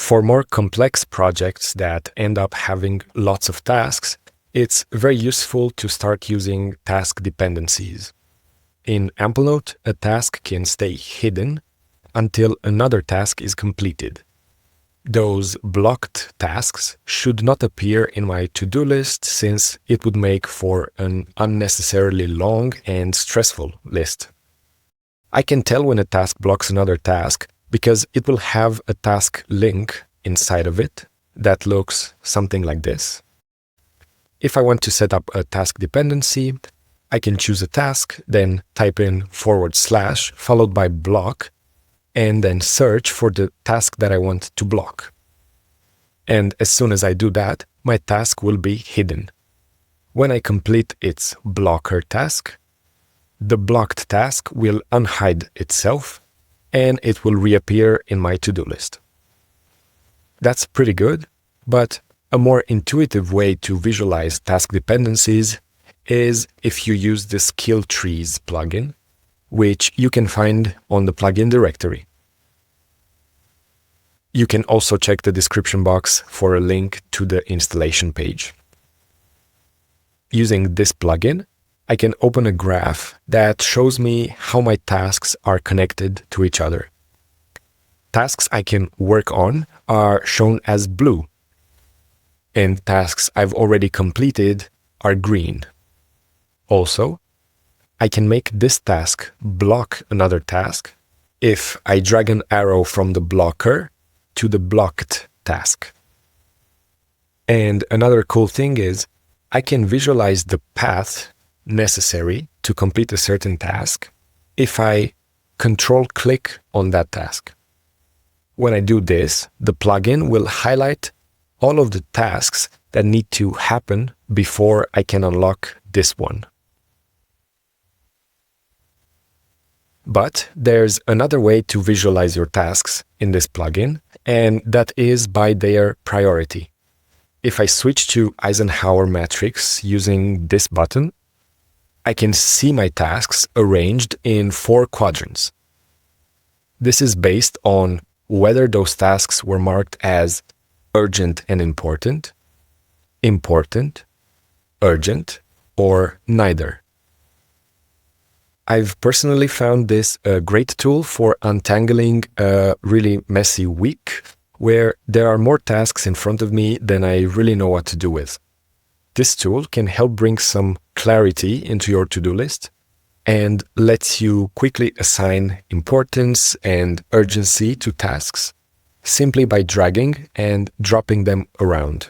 For more complex projects that end up having lots of tasks, it's very useful to start using task dependencies. In Amplenote, a task can stay hidden until another task is completed. Those blocked tasks should not appear in my to-do list, since it would make for an unnecessarily long and stressful list. I can tell when a task blocks another task because it will have a task link inside of it that looks something like this. If I want to set up a task dependency, I can choose a task, then type in / followed by block, and then search for the task that I want to block. And as soon as I do that, my task will be hidden. When I complete its blocker task, the blocked task will unhide itself, and it will reappear in my to-do list. That's pretty good, but a more intuitive way to visualize task dependencies is if you use the Skilltrees plugin, which you can find on the plugin directory. You can also check the description box for a link to the installation page. Using this plugin, I can open a graph that shows me how my tasks are connected to each other. Tasks I can work on are shown as blue, and tasks I've already completed are green. Also, I can make this task block another task if I drag an arrow from the blocker to the blocked task. And another cool thing is I can visualize the path necessary to complete a certain task if I control-click on that task. When I do this, the plugin will highlight all of the tasks that need to happen before I can unlock this one. But there's another way to visualize your tasks in this plugin, and that is by their priority. If I switch to Eisenhower matrix using this button, I can see my tasks arranged in 4 quadrants. This is based on whether those tasks were marked as urgent and important, important, urgent, or neither. I've personally found this a great tool for untangling a really messy week where there are more tasks in front of me than I really know what to do with. This tool can help bring some clarity into your to-do list and lets you quickly assign importance and urgency to tasks simply by dragging and dropping them around.